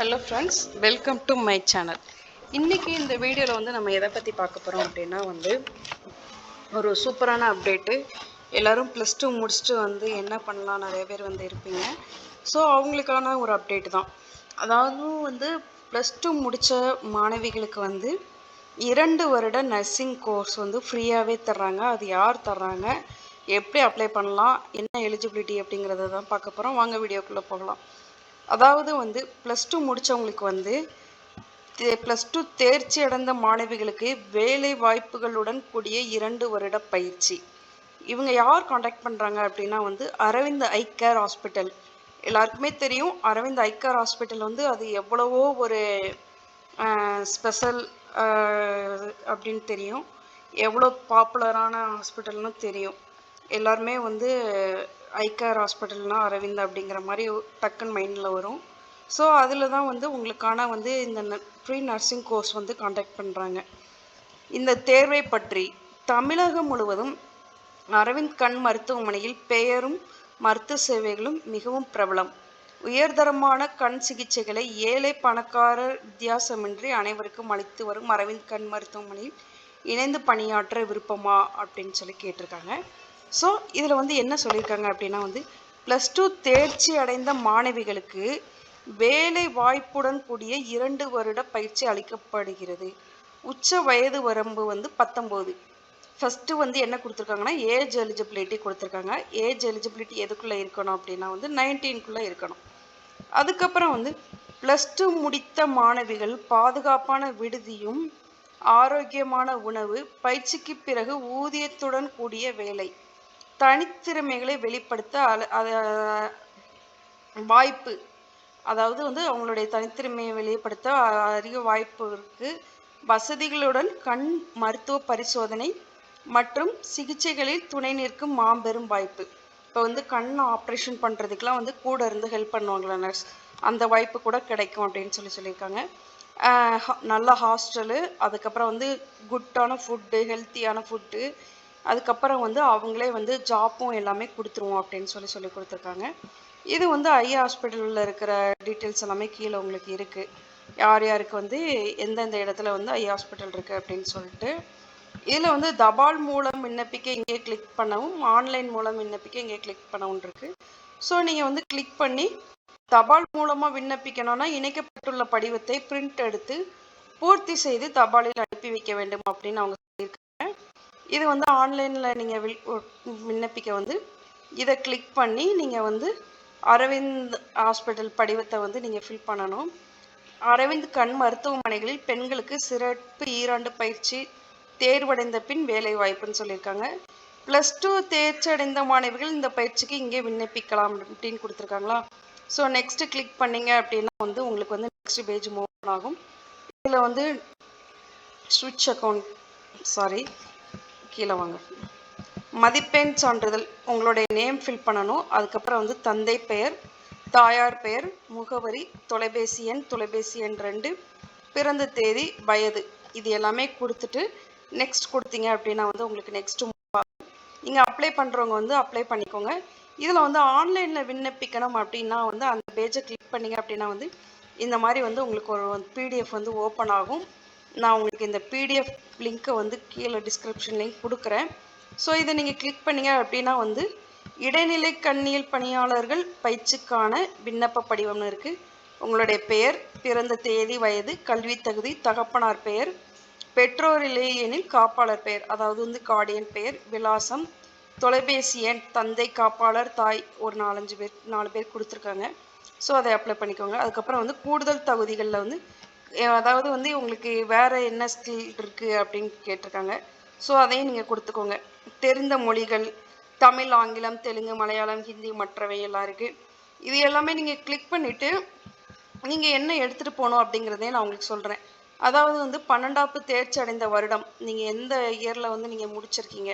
Hello friends, welcome to my channel. இன்றைக்கி இந்த வீடியோவில் வந்து நம்ம எதை பற்றி பார்க்க போகிறோம் அப்படின்னா வந்து ஒரு சூப்பரான அப்டேட்டு. எல்லோரும் +2 முடிச்சுட்டு வந்து என்ன பண்ணலாம் நிறைய பேர் வந்து இருப்பீங்க. ஸோ அவங்களுக்கான ஒரு அப்டேட்டு தான். அதாவது வந்து +2 முடித்த மாணவிகளுக்கு வந்து 2 வருட நர்சிங் கோர்ஸ் வந்து ஃப்ரீயாகவே தர்றாங்க. அது யார் தர்றாங்க, எப்படி அப்ளை பண்ணலாம், என்ன எலிஜிபிலிட்டி அப்படிங்கிறத தான் பார்க்க போகிறோம். வாங்க வீடியோக்குள்ளே போகலாம். அதாவது வந்து +2 முடித்தவங்களுக்கு வந்து +2 தேர்ச்சி அடைந்த மாணவிகளுக்கு வேலை வாய்ப்புகளுடன் கூடிய 2 வருட பயிற்சி. இவங்க யார் காண்டாக்ட் பண்ணுறாங்க அப்படின்னா வந்து அரவிந்த் ஐ கேர் ஹாஸ்பிட்டல். எல்லாருக்குமே தெரியும் அரவிந்த் ஐ கேர் ஹாஸ்பிட்டல் வந்து அது எவ்வளவோ ஒரு ஸ்பெஷல் அப்படின்னு தெரியும். எவ்வளோ பாப்புலரான ஹாஸ்பிட்டல்னு தெரியும். எல்லாருமே வந்து ஐ கேர் ஹாஸ்பிட்டல்னால் அரவிந்த் அப்படிங்கிற மாதிரி டக்குன்னு மைண்டில் வரும். ஸோ அதில் தான் வந்து உங்களுக்கான வந்து இந்த ஃப்ரீ நர்சிங் கோர்ஸ் வந்து காண்டாக்ட் பண்ணுறாங்க. இந்த தேர்வை பற்றி தமிழகம் முழுவதும் அரவிந்த் கண் மருத்துவமனையில் பெயரும் மருத்துவ சேவைகளும் மிகவும் பிரபலம். உயர்தரமான கண் சிகிச்சைகளை ஏழை பணக்காரர் வித்தியாசமின்றி அனைவருக்கும் அளித்து வரும் அரவிந்த் கண் மருத்துவமனையில் இணைந்து பணியாற்ற விருப்பமா அப்படின்னு சொல்லி கேட்டிருக்காங்க. ஸோ இதில் வந்து என்ன சொல்லியிருக்காங்க அப்படின்னா வந்து +2 தேர்ச்சி அடைந்த மாணவிகளுக்கு வேலை வாய்ப்புடன் கூடிய 2 வருட பயிற்சி அளிக்கப்படுகிறது. உச்ச வயது வரம்பு வந்து 19. ஃபஸ்ட்டு வந்து என்ன கொடுத்துருக்காங்கன்னா ஏஜ் எலிஜிபிலிட்டி கொடுத்துருக்காங்க. ஏஜ் எலிஜிபிலிட்டி எதுக்குள்ளே இருக்கணும் அப்படின்னா வந்து 19க்குள்ளே இருக்கணும். அதுக்கப்புறம் வந்து +2 முடித்த மாணவிகள் பாதுகாப்பான விடுதியும் ஆரோக்கியமான உணவு, பயிற்சிக்கு பிறகு ஊதியத்துடன் கூடிய வேலை, தனித்திறமைகளை வெளிப்படுத்த வாய்ப்பு. அதாவது வந்து அவங்களுடைய தனித்திறமையை வெளிப்படுத்த அதிக வாய்ப்பு இருக்குது. வசதிகளுடன் கண் மருத்துவ பரிசோதனை மற்றும் சிகிச்சைகளில் துணை நிற்கும் மாபெரும் வாய்ப்பு. இப்போ வந்து கண் ஆப்ரேஷன் பண்ணுறதுக்கெலாம் வந்து கூட இருந்து ஹெல்ப் பண்ணுவாங்களா நர்ஸ், அந்த வாய்ப்பு கூட கிடைக்கும் அப்படின்னு சொல்லியிருக்காங்க. நல்ல ஹாஸ்டலு, அதுக்கப்புறம் வந்து குட்டான ஃபுட்டு, ஹெல்த்தியான ஃபுட்டு, அதுக்கப்புறம் வந்து அவங்களே வந்து ஜாப்பும் எல்லாமே கொடுத்துருவோம் அப்படின்னு சொல்லி கொடுத்துருக்காங்க. இது வந்து ஐ ஹாஸ்பிட்டலில் இருக்கிற டீட்டெயில்ஸ் எல்லாமே கீழே உங்களுக்கு இருக்குது. யார் யாருக்கு வந்து எந்தெந்த இடத்துல வந்து ஐ ஹாஸ்பிட்டல் இருக்குது அப்படின்னு சொல்லிட்டு. இதில் வந்து தபால் மூலம் விண்ணப்பிக்க இங்கே கிளிக் பண்ணவும், ஆன்லைன் மூலம் விண்ணப்பிக்க இங்கே கிளிக் பண்ணவும் இருக்குது. ஸோ நீங்கள் வந்து கிளிக் பண்ணி தபால் மூலமாக விண்ணப்பிக்கணும்னா இணைக்கப்பட்டுள்ள படிவத்தை பிரிண்ட் எடுத்து பூர்த்தி செய்து தபாலில் அனுப்பி வைக்க வேண்டும் அப்படின்னு அவங்க சொல்லியிருக்காங்க. இது வந்து ஆன்லைனில் நீங்கள் விண்ணப்பிக்க வந்து இதை கிளிக் பண்ணி நீங்கள் வந்து அரவிந்த் ஹாஸ்பிட்டல் படிவத்தை வந்து நீங்கள் ஃபில் பண்ணணும். அரவிந்த் கண் மருத்துவமனைகளில் பெண்களுக்கு சிறப்பு ஈராண்டு பயிற்சி, தேர்வடைந்த பின் வேலை வாய்ப்புன்னு சொல்லியிருக்காங்க. +2 தேர்ச்சி அடைந்த மாணவிகள் இந்த பயிற்சிக்கு இங்கே விண்ணப்பிக்கலாம் அப்படின்னு கொடுத்துருக்காங்களா. ஸோ நெக்ஸ்ட்டு கிளிக் பண்ணிங்க அப்படின்னா வந்து உங்களுக்கு வந்து நெக்ஸ்ட் பேஜ் மூவ் ஆகும். இதில் வந்து ஸ்விட்ச் அக்கௌண்ட் கீழே வாங்க, மதிப்பெண் சான்றிதழ், உங்களுடைய நேம் ஃபில் பண்ணணும். அதுக்கப்புறம் வந்து தந்தை பெயர், தாயார் பெயர், முகவரி, தொலைபேசி எண் 2, பிறந்த தேதி, வயது, இது எல்லாமே கொடுத்துட்டு நெக்ஸ்ட் கொடுத்தீங்க அப்படின்னா வந்து உங்களுக்கு நெக்ஸ்ட் நீங்கள் அப்ளை பண்ணுறவங்க வந்து அப்ளை பண்ணிக்கோங்க. இதில் வந்து ஆன்லைனில் விண்ணப்பிக்கணும் அப்படின்னா வந்து அந்த பேஜை கிளிக் பண்ணிங்க அப்படின்னா வந்து இந்த மாதிரி வந்து உங்களுக்கு ஒரு பிடிஎஃப் வந்து ஓப்பன் ஆகும். நான் உங்களுக்கு இந்த பிடிஎஃப் லிங்க்கை வந்து கீழே டிஸ்கிரிப்ஷன் லிங்க் கொடுக்குறேன். ஸோ இதை நீங்கள் கிளிக் பண்ணிங்க அப்படின்னா வந்து இடைநிலை கண்ணியல் பணியாளர்கள் பயிற்சிக்கான விண்ணப்ப படிவம்னு இருக்குது. உங்களுடைய பெயர், பிறந்த தேதி, வயது, கல்வி தகுதி, தகப்பனார் பெயர், பெற்றோர் இல்லையெனில் காப்பாளர் பெயர், அதாவது வந்து கார்டியன் பெயர், விலாசம், தொலைபேசி எண், தந்தை காப்பாளர், தாய், ஒரு 4 பேர் கொடுத்துருக்காங்க. ஸோ அதை அப்ளை பண்ணிக்கோங்க. அதுக்கப்புறம் வந்து கூடுதல் தகுதிகளில் வந்து அதாவது வந்து உங்களுக்கு வேறு என்ன ஸ்கில் இருக்குது அப்படின்னு கேட்டிருக்காங்க. ஸோ அதையும் நீங்கள் கொடுத்துக்கோங்க. தெரிந்த மொழிகள் தமிழ், ஆங்கிலம், தெலுங்கு, மலையாளம், ஹிந்தி, மற்றவை எல்லாம் இருக்குது. இது எல்லாமே நீங்கள் கிளிக் பண்ணிவிட்டு நீங்கள் என்ன எடுத்துகிட்டு போகணும் அப்படிங்கிறதே நான் உங்களுக்கு சொல்கிறேன். அதாவது வந்து 12வது தேர்ச்சி அடைந்த வருடம், நீங்கள் எந்த இயரில் வந்து நீங்கள் முடிச்சிருக்கீங்க,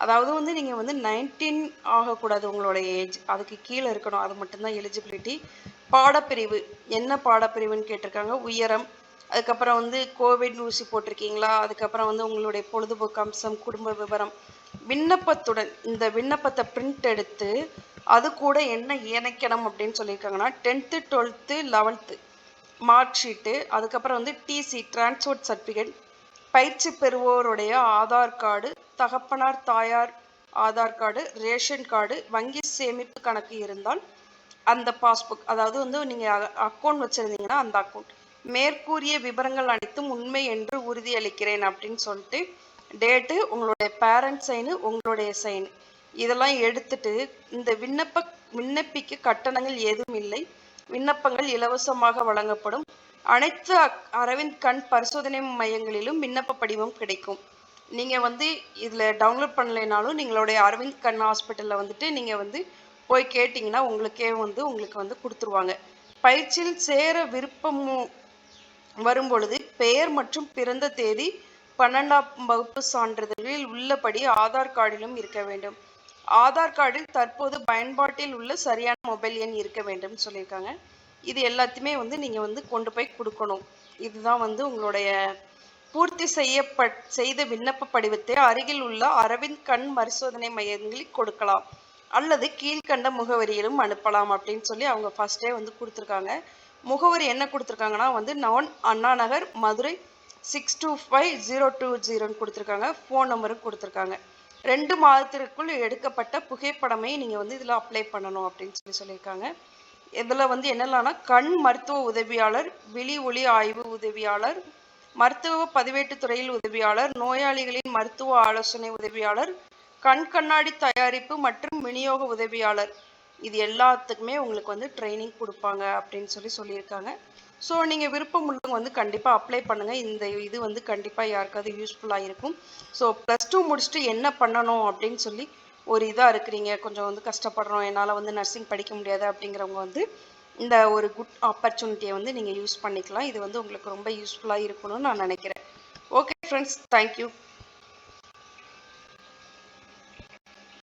அதாவது வந்து நீங்கள் வந்து 19 ஆகக்கூடாது, உங்களோட ஏஜ் அதுக்கு கீழே இருக்கணும், அது மட்டும்தான் எலிஜிபிலிட்டி. பாடப்பிரிவு, என்ன பாடப்பிரிவுன்னு கேட்டிருக்காங்க. உயரம், அதுக்கப்புறம் வந்து கோவிட் ஊசி போட்டிருக்கீங்களா, அதுக்கப்புறம் வந்து உங்களுடைய பொழுதுபோக்கு அம்சம், குடும்ப விவரம், விண்ணப்பத்துடன் இந்த விண்ணப்பத்தை பிரிண்ட் எடுத்து அது கூட என்ன இணைக்கணும் அப்படின்னு சொல்லியிருக்காங்கன்னா 10th 12th 11th mark sheet, அதுக்கப்புறம் வந்து டிசி டிரான்ஸ்போர்ட் சர்டிஃபிகேட், பயிற்சி பெறுவோருடைய ஆதார் கார்டு, தகப்பனார் தாயார் ஆதார் கார்டு, ரேஷன் கார்டு, வங்கி சேமிப்பு கணக்கு இருந்தால் அந்த பாஸ்புக், அதாவது வந்து நீங்கள் அக்கௌண்ட் வச்சுருந்தீங்கன்னா அந்த அக்கௌண்ட், மேற்கூறிய விவரங்கள் அனைத்தும் உண்மை என்று உறுதியளிக்கிறேன் அப்படின்னு சொல்லிட்டு டேட்டு, உங்களுடைய பேரண்ட் சைனு, உங்களுடைய சைனு இதெல்லாம் எடுத்துட்டு இந்த விண்ணப்பிக்க கட்டணங்கள் ஏதும் இல்லை, விண்ணப்பங்கள் இலவசமாக வழங்கப்படும், அனைத்து அரவிந்த் கண் பரிசோதனை மையங்களிலும் விண்ணப்ப படிவம் கிடைக்கும். நீங்கள் வந்து இதில் டவுன்லோட் பண்ணலைனாலும் நீங்களுடைய அரவிந்த் கண் ஹாஸ்பிட்டலில் வந்துட்டு நீங்கள் வந்து போய் கேட்டிங்கன்னா உங்களுக்கு வந்து கொடுத்துருவாங்க. பயிற்சியில் சேர விருப்பமும் வரும்பொழுது பெயர் மற்றும் பிறந்த தேதி 12ஆம் வகுப்பு சான்றிதழில் உள்ளபடி ஆதார் கார்டிலும் இருக்க வேண்டும். ஆதார் கார்டில் தற்போது பயன்பாட்டில் உள்ள சரியான மொபைல் எண் இருக்க வேண்டும் சொல்லியிருக்காங்க. இது எல்லாத்தையுமே வந்து நீங்கள் வந்து கொண்டு போய் கொடுக்கணும். இதுதான் வந்து உங்களுடைய பூர்த்தி செய்த விண்ணப்ப படிவத்தை அருகில் உள்ள அரவிந்த் கண் பரிசோதனை மையங்களில் கொடுக்கலாம் அல்லது கீழ்கண்ட முகவரியிலும் அனுப்பலாம் அப்படின்னு சொல்லி அவங்க ஃபர்ஸ்டே வந்து கொடுத்துருக்காங்க. முகவரி என்ன கொடுத்துருக்காங்கன்னா வந்து அண்ணா நகர், மதுரை 625020 கொடுத்துருக்காங்க. ஃபோன் நம்பரும் கொடுத்துருக்காங்க. 2 மாதத்திற்குள் எடுக்கப்பட்ட புகைப்படமே நீங்கள் வந்து இதில் அப்ளை பண்ணணும் அப்படின்னு சொல்லியிருக்காங்க. இதில் வந்து என்னெல்லாம்னா கண் மருத்துவ உதவியாளர், விழி ஒளி ஆய்வு உதவியாளர், மருத்துவ பதிவேட்டு துறையில் உதவியாளர், நோயாளிகளின் மருத்துவ ஆலோசனை உதவியாளர், கண்ணாடி தயாரிப்பு மற்றும் விநியோக உதவியாளர், இது எல்லாத்துக்குமே உங்களுக்கு வந்து ட்ரைனிங் கொடுப்பாங்க அப்படின்னு சொல்லியிருக்காங்க. ஸோ நீங்கள் விருப்பம் உள்ளவங்க வந்து கண்டிப்பாக அப்ளை பண்ணுங்கள். இந்த இது வந்து கண்டிப்பாக யாருக்காவது யூஸ்ஃபுல்லாக இருக்கும். ஸோ +2 முடிச்சுட்டு என்ன பண்ணணும் அப்படின்னு சொல்லி ஒரு இதாக இருக்கிறீங்க, கொஞ்சம் வந்து கஷ்டப்படுறோம், என்னால் வந்து நர்சிங் படிக்க முடியாது அப்படிங்கிறவங்க வந்து இந்த ஒரு குட் ஆப்பர்ச்சுனிட்டியை வந்து நீங்கள் யூஸ் பண்ணிக்கலாம். இது வந்து உங்களுக்கு ரொம்ப யூஸ்ஃபுல்லாக இருக்கணும்னு நான் நினைக்கிறேன். Okay friends, thank you.